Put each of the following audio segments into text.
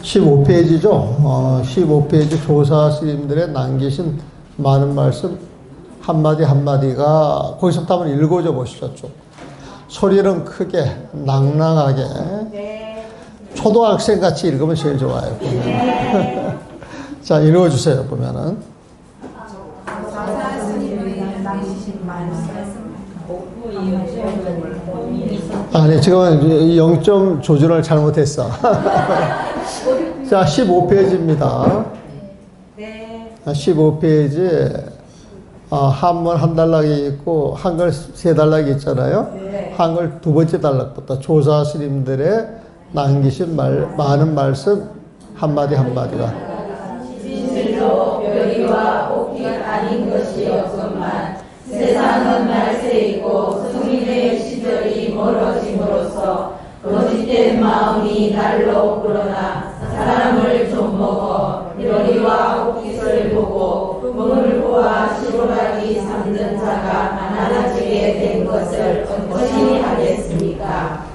15페이지죠. 15페이지 조사 스님들의 남기신 많은 말씀 한마디 한마디가 거기서부터 한번 읽어줘 보시죠. 좀. 소리는 크게 낭낭하게 초등학생 같이 읽으면 제일 좋아요. 보면. 자, 읽어주세요. 보면은 아니 지금 0점 조준을 잘못했어. 자, 15페이지입니다. 15페이지 한문 한 단락이 있고 한글 세 단락이 있잖아요. 한글 두 번째 단락부터 조사 스님들의 남기신 많은 말씀 한마디 한마디가 진실로 별이와 옥이 아닌 것이 없건만 세상은 말세이고 승인의 시절이 멀어짐으로써 거짓된 마음이 날로 불어나 사람을 좀먹어 별이와 옥깃을 보고 물고와 시로라기 삼는 자가 많아지게 된 것을 어찌 하겠습니까?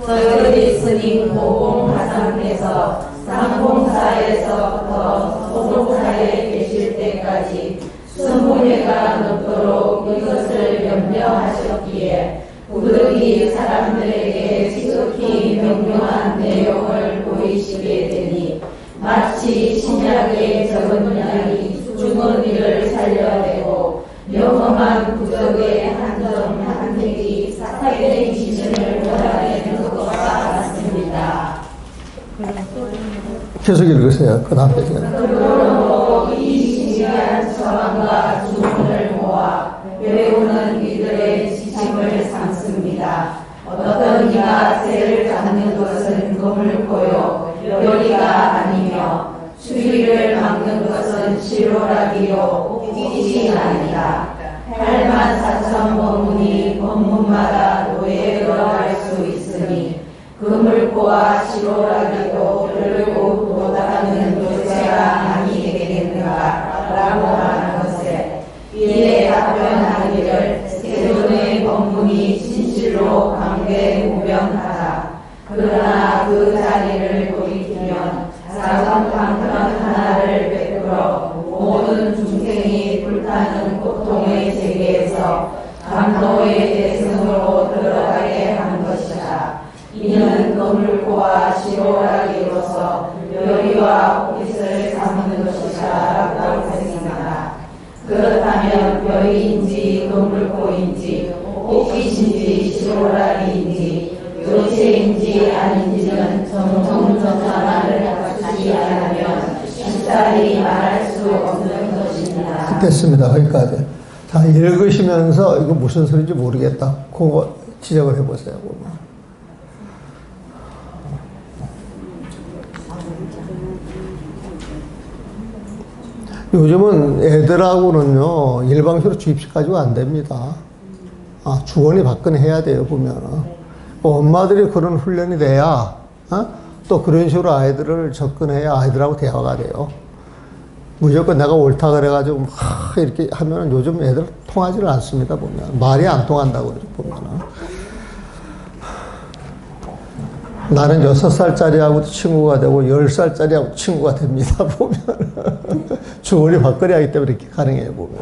서열이 스님 고공화상에서 상공사에서부터 소공사에 계실 때까지 20회가 넘도록 이것을 염려하셨기에 부득이 사람들에게 지극히 명료한 내용을 보이시게 되니 마치 신약의 적은 양이 죽은 이를 살려내고 명험한 부적의 한점 한 획이 사회의 기준을 몰아내는 것과 같습니다. 계속 읽으세요. 그 다음 페이지. 그러므로 이 신기한 처방과 주문을 모아 외우는 이들의 지침을 삼습니다. 어떤 이가 새를 잡는 것은 거물고요 요리가 아니며 추위를 막는 것은 시로라기요 옥깃이 아니다. 84,000 법문이 법문마다 노예에 들어갈 수 있으니 그물고와 시로라기도 별고 도다는 요새가 아니겠는가 라고 하는 것에 이에 답변하기를 세존의 법문이 진실로 강대무변하다. 그러나 그 자리를 돌이키면 사정방편 하나를 베풀어 모든 중생이 불타는 고통의 세계에서 감도의 대승으로 들어가게 한 것이다. 이는 거물고와 시로라기로서 별이와 옥깃을 삼는 것이다 라고 했습니다. 그렇다면 별이인지 거물고인지 옥깃인지 시로라기인지 요체인지 아닌지는 정정정사만을 갖추지 않으면 쉽사리 말할 수 없는 것입니다. 됐습니다. 거기까지. 자, 읽으시면서 이거 무슨 소리인지 모르겠다. 그거 지적을 해보세요. 보면. 요즘은 애들하고는요, 일방적으로 주입식 가지고 안 됩니다. 주거니 받거니 해야 돼요, 보면은. 엄마들이 그런 훈련이 돼야, 또 그런 식으로 아이들을 접근해야 아이들하고 대화가 돼요. 무조건 내가 옳다 그래가지고, 이렇게 하면은 요즘 애들 통하지를 않습니다, 보면. 말이 안 통한다고 그러죠, 보면은. 나는 6살짜리하고도 친구가 되고 10살짜리하고 친구가 됩니다. 보면 주거니 받거니 하기 때문에 이렇게 가능해요. 보면.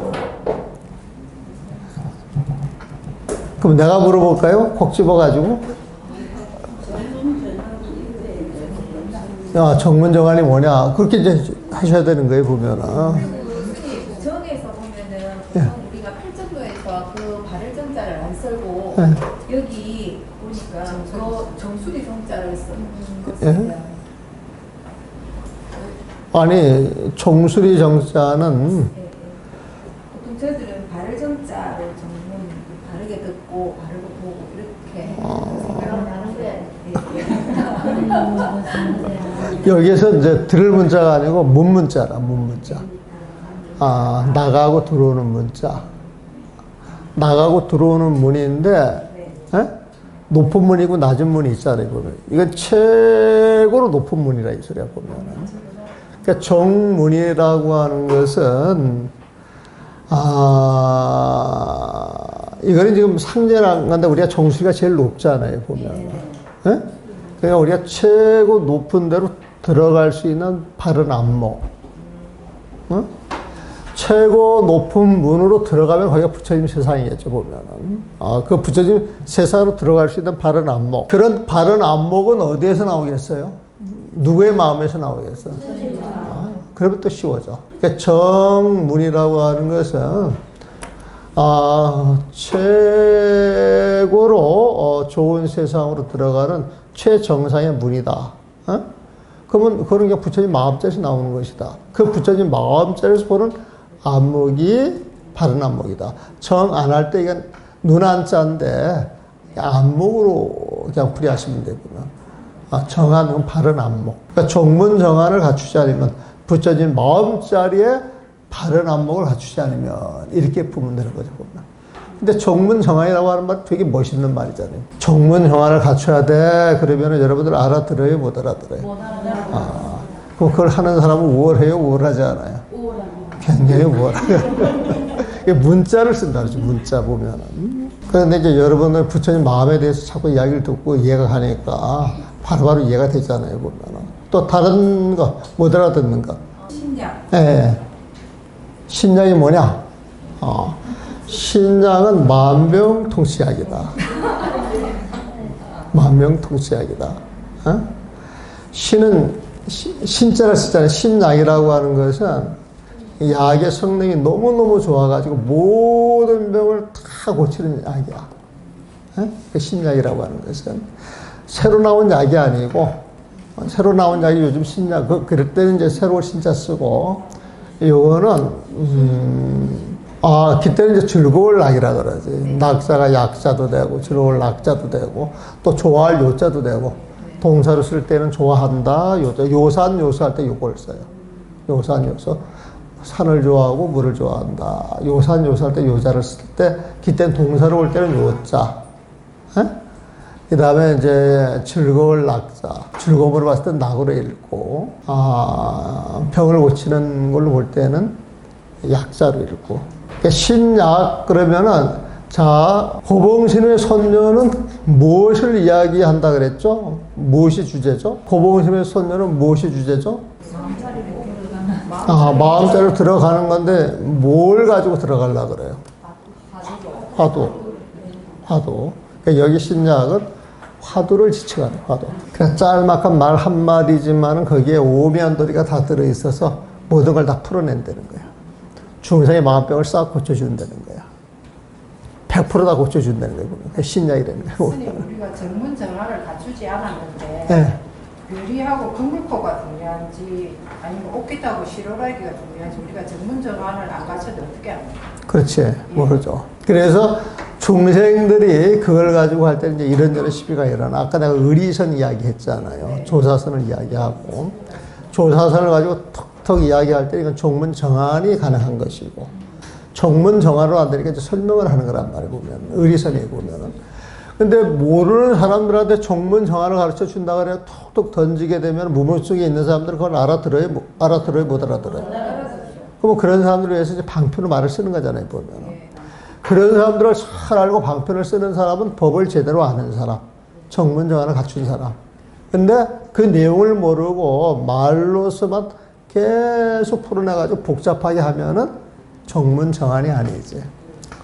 그럼 내가 물어볼까요? 콕 집어가지고. 야, 정문정안이 뭐냐? 그렇게 이제 하셔야 되는 거예요. 보면. 정에서 보면은 우리가 8정도에서 그 발을 정자를 안 쓰고 여기 보니까 정수리 정자를 쓰는 거. 아니, 정수리 정자는 보통 저희들은 발을 정자를 정문 바르게 듣고 바르고 보고 이렇게 여기에서 이제 들을 문자가 아니고 문 문자라, 문 문자. 나가고 들어오는 문자. 나가고 들어오는 문인데, 높은 문이고 낮은 문이 있잖아요, 보면. 이건 최고로 높은 문이라 이 소리야, 보면. 그러니까 정문이라고 하는 것은, 이거는 지금 상제를 안 간다. 우리가 정수리가 제일 높잖아요, 보면. 그러니까 우리가 최고 높은 데로 들어갈 수 있는 바른 안목. 어? 최고 높은 문으로 들어가면 거기가 부처님 세상이겠죠, 보면은. 그 부처님 세상으로 들어갈 수 있는 바른 안목. 그런 바른 안목은 어디에서 나오겠어요? 누구의 마음에서 나오겠어요? 그러면 또 쉬워져. 그러니까 정문이라고 하는 것은, 최고로 좋은 세상으로 들어가는 최정상의 문이다. 그러면 그런 게 부처님 마음자리에서 나오는 것이다. 그 부처님 마음자리에서 보는 안목이 바른 안목이다. 정 안 할 때 이건 눈 안자인데 안목으로 그냥 풀이하시면 되구나. 정한 건 바른 안목. 그러니까 정문 정한을 갖추지 않으면 부처님 마음자리에 바른 안목을 갖추지 않으면 이렇게 보면 되는 거죠. 보면. 근데 정문 정한이라고 하는 말 되게 멋있는 말이잖아요. 정문 정한을 갖춰야 돼. 그러면 여러분들 알아들어요? 못 알아들어요? 못 알아들어요. 그럼 그걸 하는 사람은 우월해요? 우월하지 않아요? 우월합니다. 굉장히 우월해요. 문자를 쓴다 그러죠. 문자 보면은. 그런데 이제 여러분들 부처님 마음에 대해서 자꾸 이야기를 듣고 이해가 가니까 바로바로 이해가 되잖아요. 보면은. 또 다른 거, 못 알아듣는 거. 신약. 예. 신약이 뭐냐? 신약은 만병통치약이다. 만병통치약이다. 신은 신자를 쓰잖아요. 신약이라고 하는 것은 약의 성능이 너무너무 좋아가지고 모든 병을 다 고치는 약이야. 그 신약이라고 하는 것은 새로 나온 약이 아니고, 새로 나온 약이 요즘 신약, 그럴 때는 이제 새로 신자 쓰고, 요거는 그때는 이제 즐거울 낙이라 그러지. 낙자가 약자도 되고, 즐거울 낙자도 되고, 또 좋아할 요자도 되고, 동사로 쓸 때는 좋아한다, 요자, 요산, 요사할 때 요걸 써요. 요산, 요서. 산을 좋아하고 물을 좋아한다. 요산, 요사할 때 요자를 쓸 때, 그때는 동사로 올 때는 요자. 그 다음에 이제 즐거울 낙자. 즐거움으로 봤을 때 낙으로 읽고, 병을 고치는 걸로 볼 때는 약자로 읽고. 그러니까 신약 그러면은, 자, 고봉신의 선녀는 무엇을 이야기한다 그랬죠? 무엇이 주제죠? 고봉신의 선녀는 무엇이 주제죠? 마음자리로 들어가는 건데, 뭘 가지고 들어가려고 그래요? 화두. 화두. 그러니까 여기 신약은 화두를 지칭하는 화두. 그냥 짤막한 말 한마디지만은 거기에 오면도리가 다 들어있어서 모든 걸 다 풀어낸다는 거야. 중생의 마음병을 싹 고쳐준다는 거야. 100%다 고쳐준다는 거야. 그러니까 신약이라는 거야. 스님, 우리가 정문 정화를 갖추지 않았는데 네. 별이하고 금글코가 중요한지 아니면 옷깃하고 시로라기가 중요한지 우리가 정문 정화를 안 갖춰도 어떻게 합니까? 그렇지. 모르죠. 그래서 중생들이 그걸 가지고 할 때는 이제 이런저런 시비가 일어나. 아까 내가 의리선 이야기 했잖아요. 조사선을 이야기하고. 조사선을 가지고 턱턱 이야기할 때 이건 정문 정한이 가능한 것이고. 정문 정한으로 안 되니까 이제 설명을 하는 거란 말이에요, 보면. 의리선에 보면은. 근데 모르는 사람들한테 정문 정한을 가르쳐 준다 그래요. 톡톡 던지게 되면 무명 속에 있는 사람들은 그걸 알아들어요? 못 알아들어요? 그럼 그런 사람들을 위해서 이제 방편으로 말을 쓰는 거잖아요, 보면은. 그런 사람들을 잘 알고 방편을 쓰는 사람은 법을 제대로 아는 사람, 정문 정한을 갖춘 사람. 근데 그 내용을 모르고 말로서만 계속 풀어내가지고 복잡하게 하면은 정문 정한이 아니지.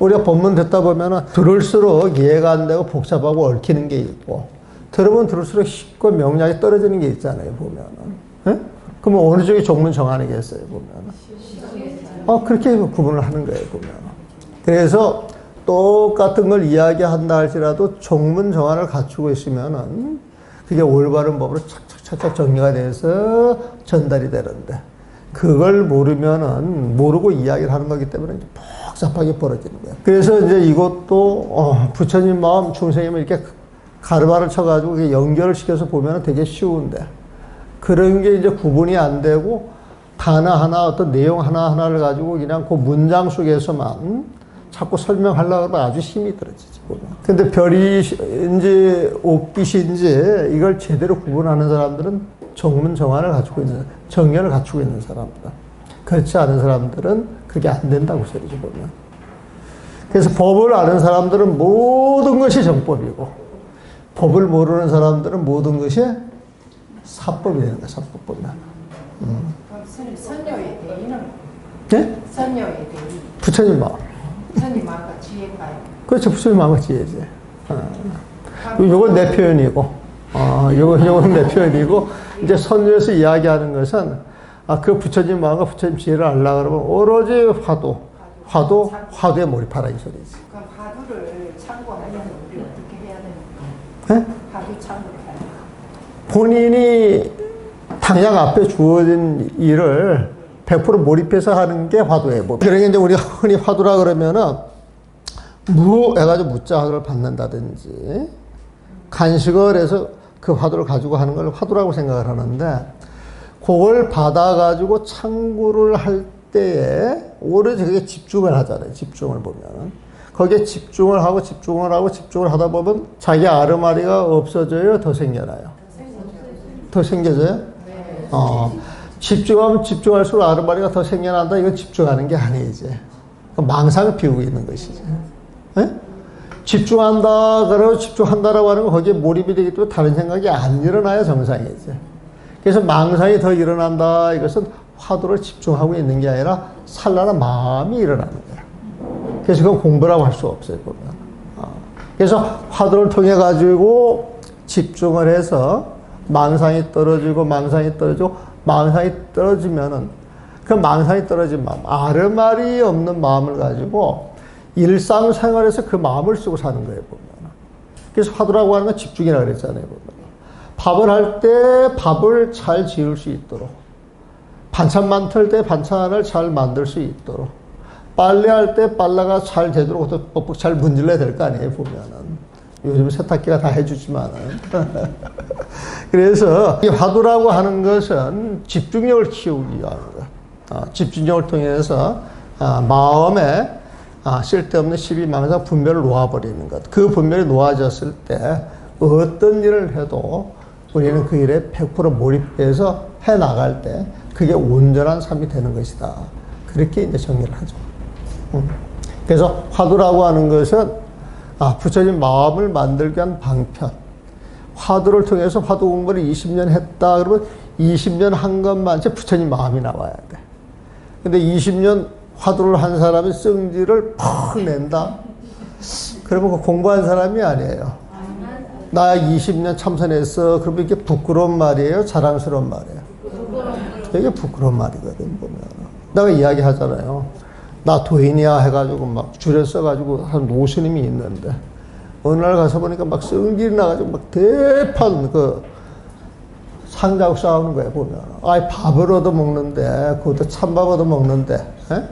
우리가 법문 듣다 보면은 들을수록 이해가 안 되고 복잡하고 얽히는 게 있고, 들으면 들을수록 쉽고 명량이 떨어지는 게 있잖아요, 보면은. 예? 그러면 어느 쪽이 정문 정한이겠어요, 보면은. 그렇게 구분을 하는 거예요, 보면은. 그래서 똑같은 걸 이야기한다 할지라도 정문 정한을 갖추고 있으면은 그게 올바른 법으로 착착착착 정리가 돼서 전달이 되는데, 그걸 모르면은 모르고 이야기를 하는 거기 때문에 이제 복잡하게 벌어지는 거예요. 그래서 이제 이것도 부처님 마음 중생이면 이렇게 가르마를 쳐가지고 연결을 시켜서 보면은 되게 쉬운데, 그런 게 이제 구분이 안 되고 단어 하나, 어떤 내용 하나하나를 가지고 그냥 그 문장 속에서만 자꾸 설명하려고 하면 아주 힘이 들어지지, 보면. 근데 별이인지 옷깃인지 이걸 제대로 구분하는 사람들은 정문 정한을 갖추고 있는, 정연을 갖추고 있는 사람들. 그렇지 않은 사람들은 그게 안 된다고 소리죠, 보면. 그래서 법을 아는 사람들은 모든 것이 정법이고, 법을 모르는 사람들은 모든 것이 사법이 되는 거야, 사법 보면. 그럼 스님 선녀의 대의는 네? 선녀의 대의. 부처님 마음. 부처님 마음과 지혜인가요? 그렇죠. 부처님 마음과 지혜지. 요건 내 표현이고, 요건 내 표현이고, 이제 선녀에서 이야기하는 것은, 그 부처님 마음과 부처님 지혜를 알라 그러면 오로지 화두에 몰입하라 이 소리지. 그럼 화두를 참고하려면 우리 어떻게 해야 됩니까? 네? 화두 참고를 하려면. 본인이 당장 앞에 주어진 일을 100% 몰입해서 하는 게 화두예요. 그러니까 이제 우리가 흔히 화두라 그러면은 무 해가지고 무자를 받는다든지 간식을 해서 그 화두를 가지고 하는 걸 화두라고 생각을 하는데 그걸 받아가지고 창구를 할 때에 오로지 그게 집중을 하잖아요. 집중을 보면은. 거기에 집중을 하다 보면 자기 아르마리가 없어져요? 더 생겨나요? 더 생겨져요? 네. 집중하면 집중할수록 아르마리가 더 생겨난다. 이건 집중하는 게 아니지. 망상을 피우고 있는 것이지. 네? 집중한다, 그러고 집중한다라고 하는 건 거기에 몰입이 되기 때문에 다른 생각이 안 일어나야 정상이지. 그래서 망상이 더 일어난다. 이것은 화두를 집중하고 있는 게 아니라 산란한 마음이 일어나는 거야. 그래서 그건 공부라고 할 수 없어요, 보면. 그래서 화두를 통해 가지고 집중을 해서 망상이 떨어지면은 그 망상이 떨어진 마음, 아르말이 없는 마음을 가지고 일상생활에서 그 마음을 쓰고 사는 거예요, 보면. 그래서 화두라고 하는 건 집중이라고 그랬잖아요, 보면. 밥을 할 때 밥을 잘 지을 수 있도록, 반찬 만들 때 반찬을 잘 만들 수 있도록, 빨래할 때 빨래가 잘 되도록 뻑뻑 잘 문질러야 될 거 아니에요, 보면은. 요즘 세탁기가 다 해주지만은. 그래서 이 화두라고 하는 것은 집중력을 키우기 위한 거야. 집중력을 통해서 마음에 쓸데없는 시비, 망상, 분별을 놓아버리는 것. 그 분별이 놓아졌을 때 어떤 일을 해도 우리는 그 일에 100% 몰입해서 해 나갈 때 그게 온전한 삶이 되는 것이다. 그렇게 이제 정리를 하죠. 그래서 화두라고 하는 것은 부처님 마음을 만들기 위한 방편. 화두를 통해서 화두 공부를 20년 했다. 그러면 20년 한 것만 제 부처님 마음이 나와야 돼. 근데 20년 화두를 한 사람이 성질을 팍 낸다. 그러면 그 공부한 사람이 아니에요. 나 20년 참선했어. 그러면 이게 부끄러운 말이에요? 자랑스러운 말이에요? 되게 부끄러운 말이거든, 보면. 내가 이야기 하잖아요. 나 도인이야 해가지고 막 줄에 써가지고 한 노스님이 있는데 어느 날 가서 보니까 막 성질이 나가지고 막 대판 상자하고 싸우는 거예요, 보면. 밥을 얻어 먹는데, 그것도 찬밥 얻어 먹는데, 에?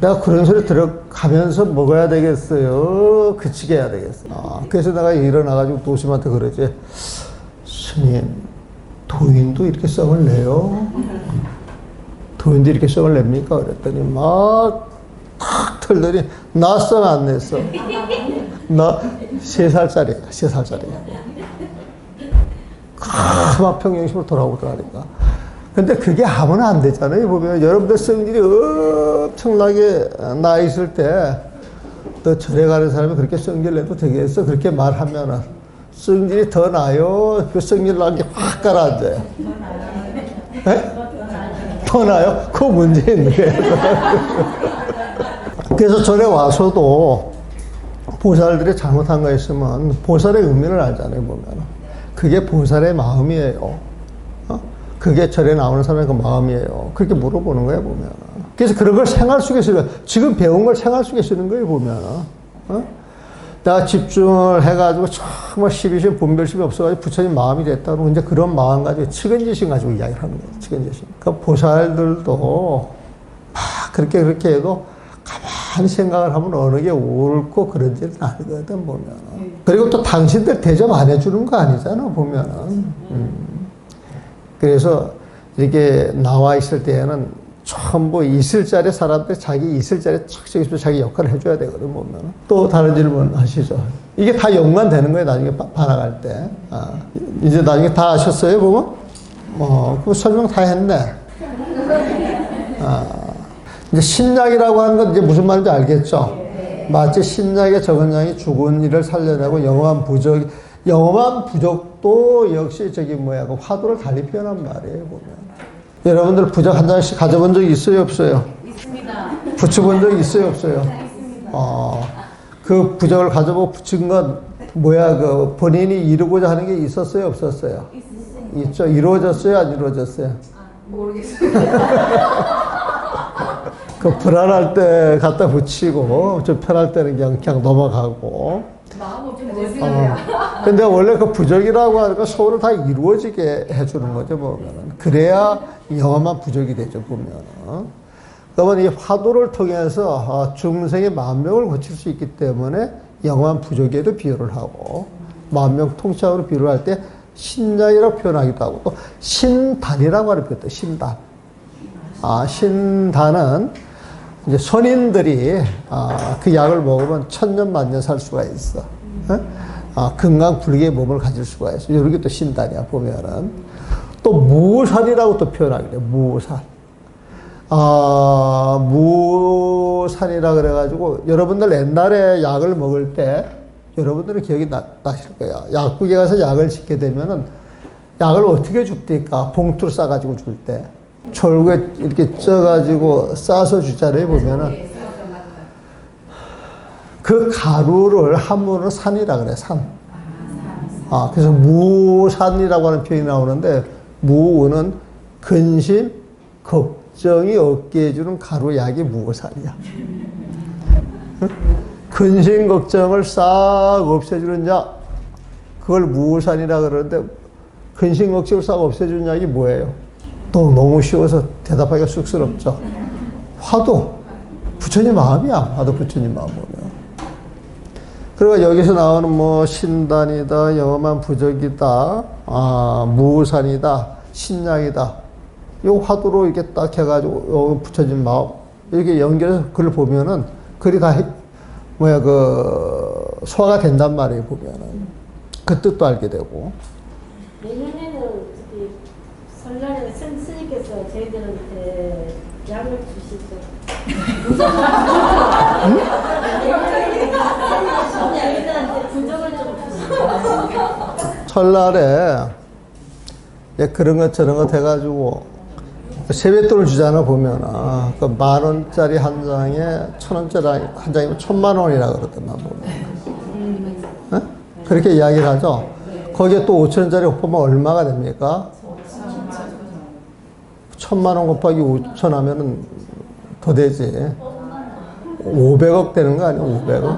내가 그런 소리 들어가면서 먹어야 되겠어요? 그치게 해야 되겠어요? 그래서 내가 일어나가지고 도심한테 그러지. 스님, 도인도 이렇게 썩을 내요? 도인도 이렇게 썩을 냅니까? 그랬더니 막 탁 털더니 나 썩 안 냈어. 나 3살짜리야, 3살짜리야. 막 평정심으로 돌아오더라니까. 근데 그게 하면 안 되잖아요. 보면 여러분들 성질이 엄청나게 나 있을 때 너 절에 가는 사람이 그렇게 성질 내도 되겠어? 그렇게 말하면은 성질이 더 나요? 그 성질 나는 게 확 가라앉아요. 네? 더 나요? 그 문제 있는 거예요. 그래서 절에 와서도 보살들이 잘못한 거 있으면 보살의 의미를 알잖아요, 보면. 그게 보살의 마음이에요. 그게 절에 나오는 사람의 그 마음이에요. 그렇게 물어보는 거예요, 보면. 그래서 그런 걸 생활 속에 쓰는, 지금 배운 걸 생활 속에 쓰는 거예요, 보면. 내가 집중을 해가지고 정말 시비심, 분별심이 없어가지고 부처님 마음이 됐다 그러면 이제 그런 마음 가지고 측은지심 가지고 이야기를 하는 거예요, 측은지심. 그러니까 보살들도 막 그렇게 해도 가만히 생각을 하면 어느 게 옳고 그런지는 알거든, 보면. 그리고 또 당신들 대접 안 해주는 거 아니잖아, 보면은. 그래서 이렇게 나와 있을 때에는 전부 있을 자리 사람들이 자기 있을 자리에 착착 자기 역할을 해줘야 되거든, 보면. 또 다른 질문 하시죠. 이게 다 연관되는 거예요, 나중에 반학할 때. 이제 나중에 다 아셨어요, 보면? 그럼 설명 다 했네. 이제 신약이라고 하는 건 이제 무슨 말인지 알겠죠? 마치 신약의 적은 양이 죽은 이를 살려내고 영원한 부적, 영험한 부족도 역시 저기 뭐야, 그 화두를 달리 표현한 말이에요, 보면. 여러분들 부적 한 장씩 가져본 적 있어요, 없어요? 있습니다. 붙여본 적 있어요, 없어요? 있습니다. 그 부적을 가져보고 붙인 건 뭐야, 그 본인이 이루고자 하는 게 있었어요, 없었어요? 있죠. 이루어졌어요, 안 이루어졌어요? 모르겠어요. 그 불안할 때 갖다 붙이고 좀 편할 때는 그냥 넘어가고. 마음은 좀 어지러워요. 근데 원래 그 부적이라고 하니까 서로를 다 이루어지게 해주는 거죠, 보면은. 그래야 영험한 부적이 되죠, 보면은. 그러면 이 화두를 통해서 중생의 만명을 고칠 수 있기 때문에 영험한 부적에도 비유를 하고, 만명 통치학으로 비유를 할 때 신약이라고 표현하기도 하고, 또 신단이라고 하는 표현도 신단. 신단은 이제 선인들이 그 약을 먹으면 천년 만년 살 수가 있어. 건강 불개의 몸을 가질 수가 있어. 이런 게 또 신단이야, 보면은. 또 무산이라고 또 표현하게 돼. 무산. 무산이라 그래가지고 여러분들 옛날에 약을 먹을 때 여러분들은 기억이 나실 거야. 약국에 가서 약을 짓게 되면은 약을 어떻게 줍니까? 봉투를 싸가지고 줄 때. 철구에 이렇게 쪄가지고 싸서 주잖아요, 보면은. 그 가루를 한문으로 산이라 그래, 산. 그래서 무산이라고 하는 표현이 나오는데, 무는 근심, 걱정이 없게 해주는 가루약이 무산이야. 근심, 걱정을 싹 없애주는 약, 그걸 무산이라 그러는데, 근심, 걱정을 싹 없애주는 약이 뭐예요? 또 너무 쉬워서 대답하기가 쑥스럽죠. 화두. 부처님 마음이야. 화두 부처님 마음 보면. 그리고 여기서 나오는 뭐 신단이다, 영험한 부적이다, 무산이다, 신약이다. 요 화두로 이렇게 딱 해가지고 요 부처님 마음 이렇게 연결해서 글을 보면은 글이 다 소화가 된단 말이에요, 보면은. 그 뜻도 알게 되고. 내년에는 저기 설날에 스님께서 저희들한테 약을 주시죠. 저희들한테 부적을 좀 주시죠. 설날에 그런 것 저런 것 해가지고 세뱃돈을 주잖아, 보면은. 그 10,000원짜리 한 장에 1,000원짜리 한 장이면 1,000,000원이라 그러더만, 보면. 그렇게 이야기를 하죠. 거기에 또 5,000원짜리 곱하면 얼마가 됩니까? 1,000,000원 곱하기 5,000 하면은 더 되지. 500억 되는 거 아니야, 500억?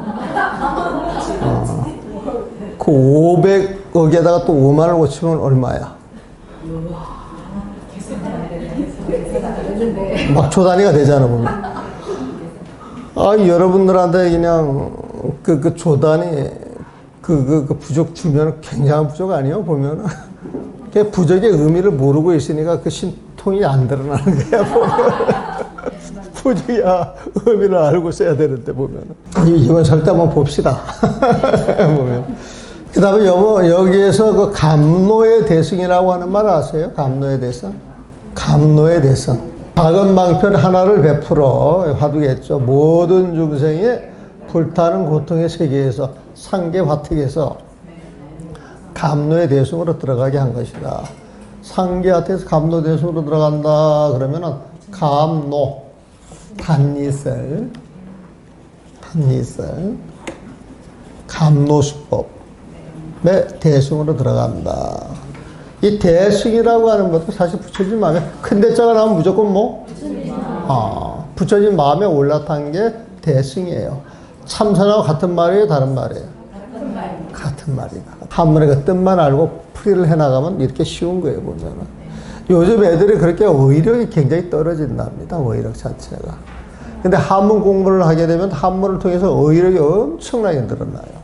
그 500억에다가 또 5만을 고치면 얼마야? 막 조 단위가 되잖아, 보면. 여러분들한테 그냥 그 조단위 그 부족 주면 굉장한 부족 아니에요, 보면은. 그 부족의 의미를 모르고 있으니까 그 신통이 안 드러나는 거야, 보면. 부족이야 의미를 알고 써야 되는데, 보면은. 이번 설때 한번 봅시다. 보면. 그 다음에 여기에서 그 감노의 대승이라고 하는 말 아세요? 감노의 대승? 감노의 대승. 작은 방편 하나를 베풀어 화두겠죠. 모든 중생의 불타는 고통의 세계에서 상계 화택에서 감노의 대승으로 들어가게 한 것이다. 상계 화택에서 감노 대승으로 들어간다 그러면은 감노 단이슬 감노수법의 대승으로 들어간다. 이 대승이라고 하는 것도 사실 부처님 마음에 큰 대자가 나오면 무조건 뭐? 부처님 마음에 올라탄 게 대승이에요. 참선하고 같은 말이에요, 다른 말이에요? 같은 말이다. 한문의 그 뜻만 알고 풀이를 해나가면 이렇게 쉬운 거예요, 보면은. 요즘 애들이 그렇게 어휘력이 굉장히 떨어진답니다, 어휘력 자체가. 근데 한문 공부를 하게 되면 한문을 통해서 어휘력이 엄청나게 늘어나요.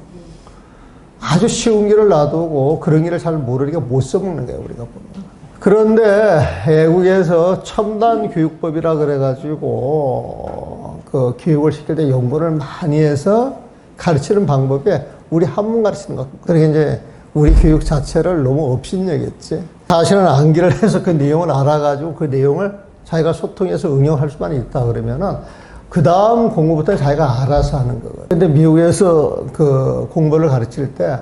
아주 쉬운 길을 놔두고 그런 길을 잘 모르니까 못 써먹는 거예요, 우리가 보면. 그런데 외국에서 첨단 교육법이라 그래가지고 그 교육을 시킬 때 연구를 많이 해서 가르치는 방법이 우리 한문 가르치는 것. 그러니까 이제 우리 교육 자체를 너무 업신여겼지. 자신은 암기를 해서 그 내용을 알아가지고 그 내용을 자기가 소통해서 응용할 수만 있다 그러면은 그 다음 공부부터 자기가 알아서 하는 거거든요. 근데 미국에서 그 공부를 가르칠 때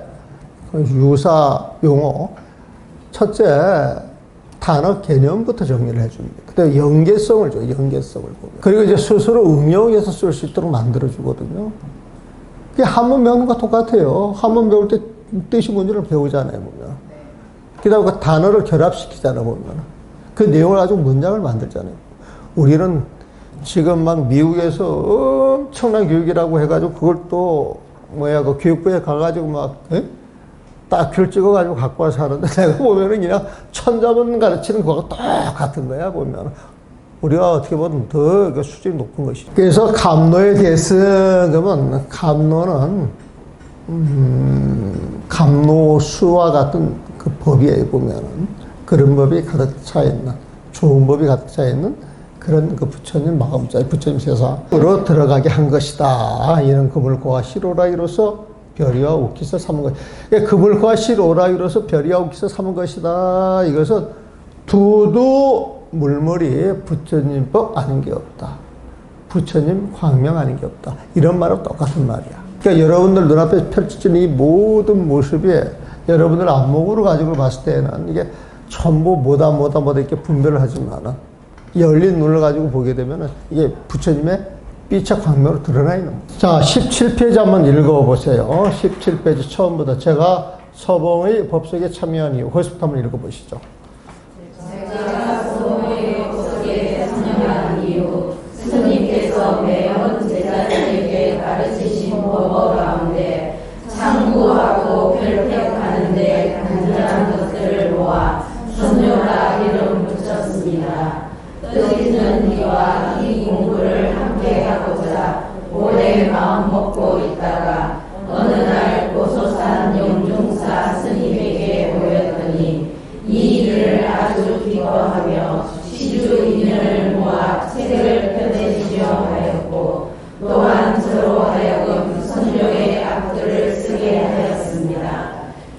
유사 용어. 첫째, 단어 개념부터 정리를 해줍니다. 그다음에 연계성을 줘요. 연계성을 보면. 그리고 이제 스스로 응용해서 쓸 수 있도록 만들어주거든요. 그게 한문 배우는 거 똑같아요. 한문 배울 때 뜻이 뭔지를 배우잖아요, 보면. 그 다음에 그 단어를 결합시키잖아요, 보면. 그 내용을 가지고 문장을 만들잖아요. 우리는 지금 막 미국에서 엄청난 교육이라고 해가지고 그걸 또, 그 교육부에 가가지고 막, 딱큐를 찍어가지고 갖고 와서 하는데 내가 보면은 그냥 천자문 가르치는 거하고 똑같은 거야, 보면. 우리가 어떻게 보면 더 수준이 높은 것이죠. 그래서 감로에 대해서, 그러면 감로는, 감로수와 같은 그 법이에요, 보면은. 그런 법이 가득 차 있는, 좋은 법이 가득 차 있는 그런 그 부처님 마음자, 부처님 세상으로 들어가게 한 것이다. 이런 그물고와 시로라이로서 별이와 우기서 삼은 것. 그러니까 그물과 시로라이로서 별이와 우기서 삼은 것이다. 이것은 두두 물물이 부처님 법 아닌 게 없다. 부처님 광명 아닌 게 없다. 이런 말은 똑같은 말이야. 그러니까 여러분들 눈앞에 펼쳐진 이 모든 모습이 여러분들 안목으로 가지고 봤을 때는 이게 전부 뭐다 이렇게 분별을 하지만은 열린 눈을 가지고 보게 되면은 이게 부처님의 삐처 광명으로 드러나 있는 거죠. 자, 17페이지 한번 읽어보세요. 17페이지 처음부터 제가 서봉의 법석에 참여한 이유, 거기서부터 한번 읽어보시죠. 제가 서봉의 법석에 참여한 이유, 스님께서 매번 제자들에게 가르치신 법어 가운데 참고하고 결백하는 데 간절한 것들을 모아 선녀라 이름 붙였습니다. 뜻 있는 이와 이 공부를 함께 하고자 오래 마음 먹고 있다가 어느 날 고소산 영중사 스님에게 모였더니 이 일을 아주 기뻐하며 시주 인연을 모아 책을 펴내시려 하였고 또한 저로 하여금 선조의 악들을 쓰게 하였습니다.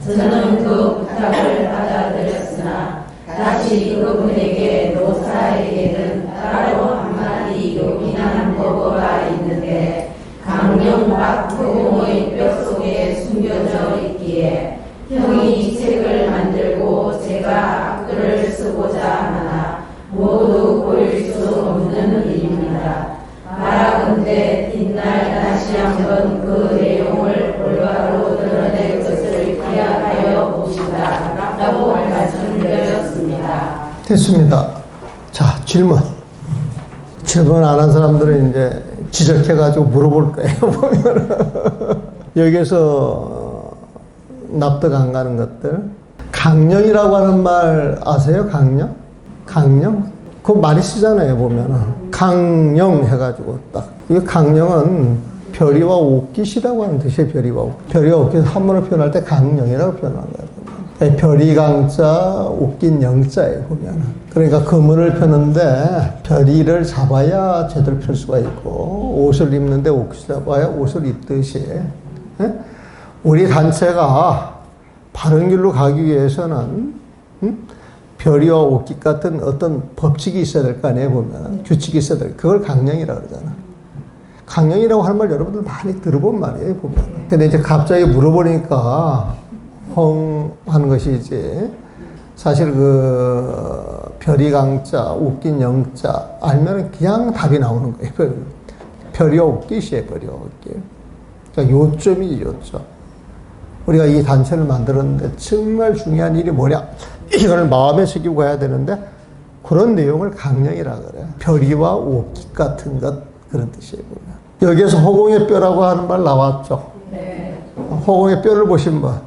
저는 그 부탁을 받아들였으나 다시 그분에게 노사에게는 따로 한마디 요긴한 법어가 있는데 강령 박효공의 뼛속에 숨겨져 있기에 형이 이 책을 만들고 제가 악글을 쓰고자 하나 모두 보일 수 없는 일입니다. 바라건대 뒷날 다시 한번 그 내용을 올바로 드러낼 것을 기약하여 봅시다. 라고 말씀드렸습니다. 됐습니다. 자, 질문. 질문 안 한 사람들은 이제 지적해가지고 물어볼 거예요, 보면. 여기에서 납득 안 가는 것들. 강령이라고 하는 말 아세요? 강령? 강령? 그거 많이 쓰잖아요, 보면은. 강령 해가지고 딱. 이 강령은 별이와 옷깃이라고 하는 뜻이에요, 별이와 옷깃. 별이와 옷깃 한문을 표현할 때 강령이라고 표현한 거예요. 별이 강자, 옷긴 영자예요, 보면은. 그러니까 그물을 펴는데 별이를 잡아야 제대로 펼 수가 있고, 옷을 입는데 옷을 잡아야 옷을 입듯이. 우리 단체가 바른 길로 가기 위해서는, 별이와 옷깃 같은 어떤 법칙이 있어야 될 거 아니에요, 보면. 규칙이 있어야 될, 그걸 강령이라고 그러잖아. 강령이라고 하는 말 여러분들 많이 들어본 말이에요, 보면. 근데 이제 갑자기 물어보니까, 하는 것이지. 사실 그 별이 강자, 웃긴 영자 알면은 그냥 답이 나오는 거예요. 별이와 웃깃이에요, 별이와 웃깃. 그러니까 요점이 요점. 우리가 이 단체를 만들었는데 정말 중요한 일이 뭐냐? 이걸 마음에 새기고 가야 되는데 그런 내용을 강령이라 그래요. 별이와 웃깃 같은 것 그런 뜻이에요. 여기에서 허공의 뼈라고 하는 말 나왔죠. 네. 허공의 뼈를 보신 분.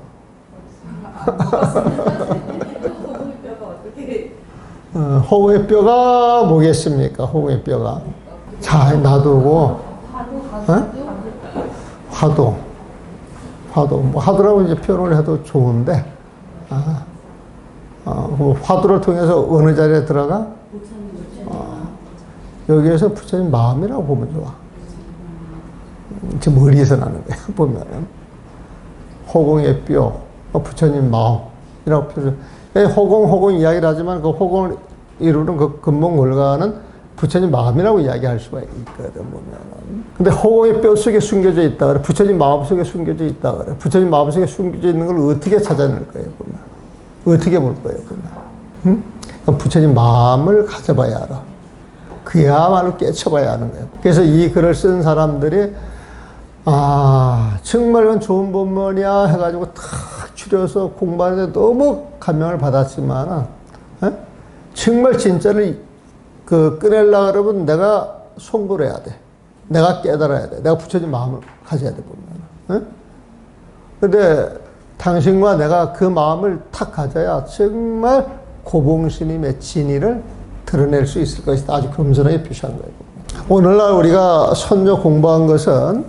허공의 뼈가 뭐겠습니까? 허공의 뼈가. 자, 놔두고. 화도. 뭐 화두라고 이제 표현을 해도 좋은데, 화두를 통해서 어느 자리에 들어가? 여기에서 부처님 마음이라고 보면 좋아. 지금 머리에서 나는 거야, 보면은. 허공의 뼈. 부처님 마음이라고 표현. 호공 이야기를 하지만 그 호공을 이루는 그 근본 결과는 부처님 마음이라고 이야기할 수가 있거든, 보면은. 근데 허공의 뼈 속에 숨겨져 있다 그래. 부처님 마음 속에 숨겨져 있다 그래. 부처님 마음 속에 숨겨져 있는 걸 어떻게 찾아낼 거예요, 보면. 어떻게 볼 거예요, 보면. 응? 그럼 부처님 마음을 가져봐야 알아. 그야말로 깨쳐봐야 하는 거예요. 그래서 이 글을 쓴 사람들이, 정말 이건 좋은 본문이야 해가지고 탁 추려서 공부하는데 너무 감명을 받았지만, 정말 진짜를 꺼내려고 그러면 내가 송구를 해야 돼. 내가 깨달아야 돼. 내가 부처님 마음을 가져야 돼, 보면. 근데 당신과 내가 그 마음을 탁 가져야 정말 고봉스님의 진의를 드러낼 수 있을 것이다. 아주 겸손하게 표시한 거예요. 오늘날 우리가 선조 공부한 것은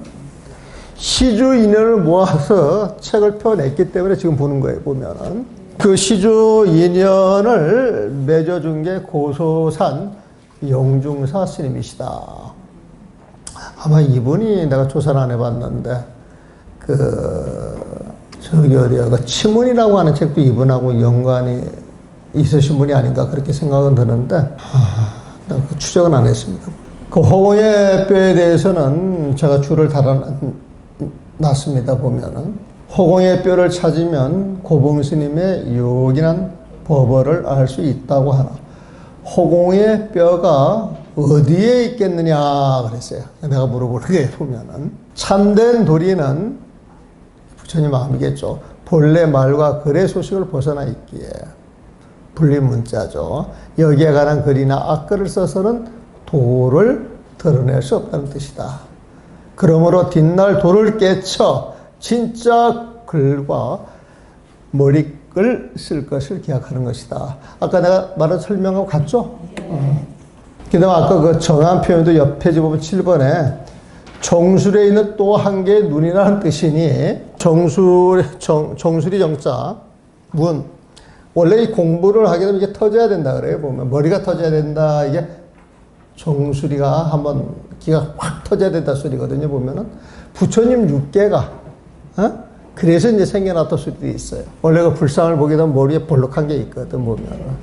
시주 인연을 모아서 책을 펴냈기 때문에 지금 보는 거예요, 보면은. 그 시주 인연을 맺어준 게 고소산 영중사 스님이시다. 아마 이분이 내가 조사를 안 해봤는데, 저기 어디야, 치문이라고 하는 책도 이분하고 연관이 있으신 분이 아닌가 그렇게 생각은 드는데, 내가 그 추적은 안 했습니다. 그 허공의 뼈에 대해서는 제가 줄을 달아놨습니다, 보면은. 허공의 뼈를 찾으면 고봉스님의 요긴한 법어를 알 수 있다고 하나. 허공의 뼈가 어디에 있겠느냐 그랬어요. 내가 물어보는 게 보면은. 참된 도리는 부처님 마음이겠죠. 본래 말과 글의 소식을 벗어나 있기에. 분리문자죠. 여기에 관한 글이나 악글을 써서는 도를 드러낼 수 없다는 뜻이다. 그러므로 뒷날 도를 깨쳐 진짜 글과 머리글 쓸 것을 기약하는 것이다. 아까 내가 말한 설명하고 같죠? 그 다음에 아까 그 정한 표현도 옆 페이지 보면 7번에 정술에 있는 또 한 개의 눈이라는 뜻이니 정술이 정자 문. 원래 이 공부를 하게 되면 이게 터져야 된다 그래요. 보면 머리가 터져야 된다. 이게 정수리가 한번 기가 확 터져야 된다 소리거든요. 보면은 부처님 육계가 그래서 이제 생겨났던 수도 있어요. 원래 그 불상을 보게 되면 머리에 볼록한 게 있거든, 보면은.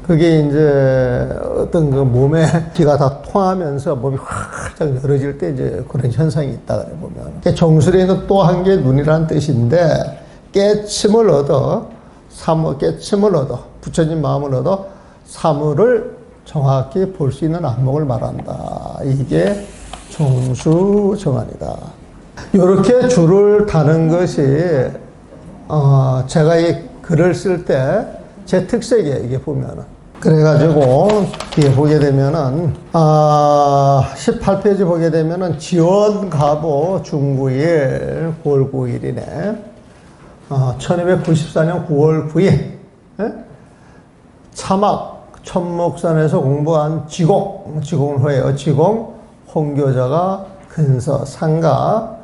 그게 이제 어떤 그 몸에 기가 다 통하면서 몸이 확 열어질 때 이제 그런 현상이 있다 그래, 보면. 정수리에는 또 한 개의 눈이라는 뜻인데, 깨침을 얻어, 부처님 마음을 얻어, 사물을 정확히 볼 수 있는 안목을 말한다. 이게 정수정안이다. 이렇게 줄을 다는 것이 제가 이 글을 쓸 때 제 특색이에요. 이게 보면은. 그래가지고 뒤에 보게 되면은 18페이지 보게 되면은 지원가보 중구일 9월 9일이네. 1294년 9월 9일 차막 천목산에서 공부한 지공호예요. 지공 홍교자가 근서 상가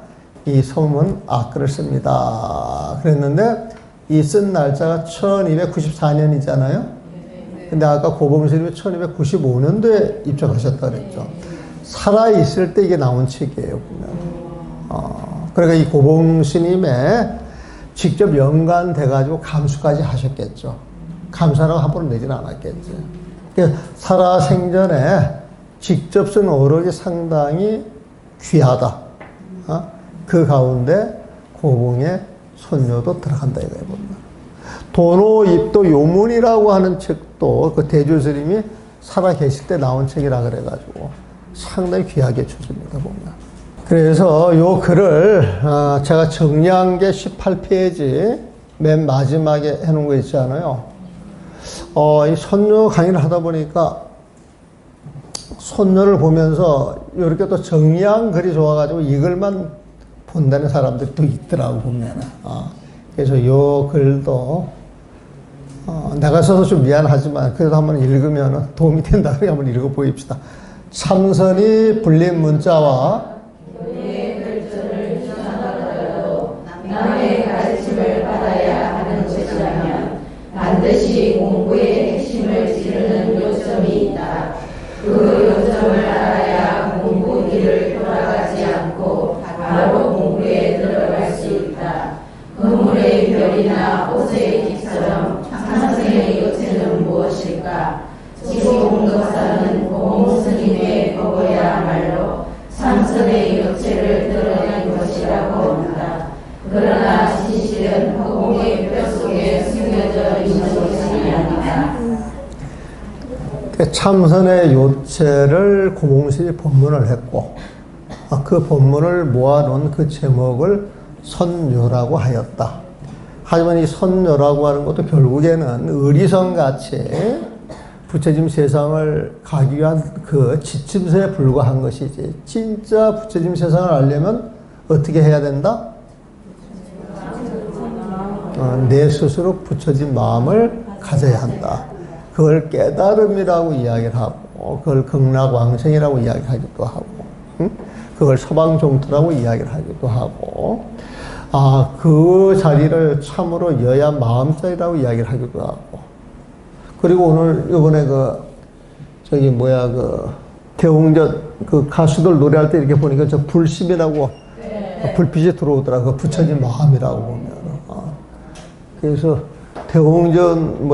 이 서문 악글을 씁니다. 그랬는데 이 쓴 날짜가 1294년이잖아요. 근데 아까 고봉스님이 1295년도에 입적하셨다 그랬죠. 살아있을 때 이게 나온 책이에요, 보면. 그러니까 이 고봉스님의 직접 연관돼가지고 감수까지 하셨겠죠. 감수하라고 함부로 내지는 않았겠죠. 그러니까 살아생전에 직접 쓴 어록이 상당히 귀하다. 그 가운데 고봉의 손녀도 들어간다 이거예요, 보면. 도노입도 요문이라고 하는 책도 그 대주스님이 살아 계실 때 나온 책이라 그래가지고 상당히 귀하게 쳐집니다, 보면. 그래서 요 글을 제가 정리한 게 18페이지 맨 마지막에 해놓은 거 있지 않아요? 이 손녀 강의를 하다 보니까 손녀를 보면서 이렇게 또 정리한 글이 좋아가지고 이 글만 본다는 사람들이 또 있더라고, 보면은. 그래서 요 글도 내가 써서 좀 미안하지만 그래도 한번 읽으면 도움이 된다. 그래 한번 읽어 보입시다. 참선이 불린 문자와 남의 가르침을 받아야 하는 것이라면 반드시 공부의 핵심을 찌르는 요점이 있다. 그 요점을 알아야 공부 길을 돌아가지 않고 바로 공부에 들어갈 수 있다. 그물의 별이나 옷의 깃처럼 참선의 요체는 무엇일까? 지공도사는 고몽스님 벗어짐에 그거야말로 삼선의 요체를 드러낸 것이라고 한다. 그러나 진실은 허공의 뼈 속에 숨겨져 있는 것이 아니다. 참선의 요체를 고몽실이 법문을 했고 그 법문을 모아놓은 그 제목을 선요라고 하였다. 하지만 이 선요라고 하는 것도 결국에는 의리선같이 부처님 세상을 가기 위한 그 지침서에 불과한 것이지, 진짜 부처님 세상을 알려면 어떻게 해야 된다? 내 스스로 부처진 마음을 가져야 한다. 그걸 깨달음이라고 이야기를 하고, 그걸 극락왕생이라고 이야기하기도 하고, 그걸 서방종토라고 이야기를 하기도 하고, 그 자리를 참으로 여야 마음자리라고 이야기를 하기도 하고, 그리고 오늘 이번에 대웅전 가수들 노래할 때 이렇게 보니까 저 불심이라고 불빛이 들어오더라. 그 부처진 마음이라고 보면. 그래서 대웅전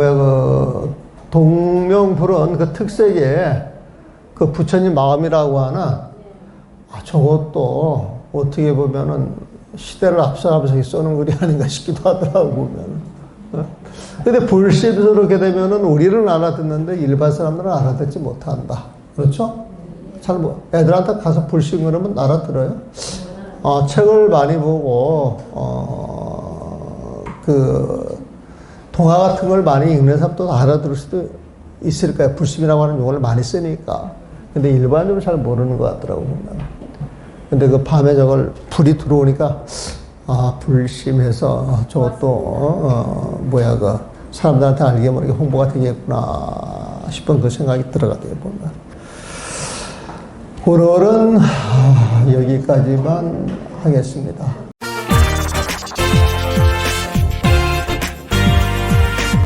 동명불은 그 특색에 그 부처님 마음이라고 하나, 저것도 어떻게 보면은 시대를 앞서가면서 써는 글이 아닌가 싶기도 하더라고, 보면은. 근데 불심에서 그렇게 되면은 우리는 알아듣는데 일반 사람들은 알아듣지 못한다. 그렇죠? 애들한테 가서 불심 그러면 알아들어요? 책을 많이 보고, 동화 같은 걸 많이 읽는 사람도 알아들을 수도 있을 거예요. 불심이라고 하는 용어를 많이 쓰니까. 근데 일반적으로 잘 모르는 것 같더라고, 보면. 근데 그 밤에 저걸 불이 들어오니까, 불심해서 저것도, 사람들한테 알게 모르게 홍보가 되겠구나 싶은 그 생각이 들어가대요, 보면. 오늘은 여기까지만 하겠습니다.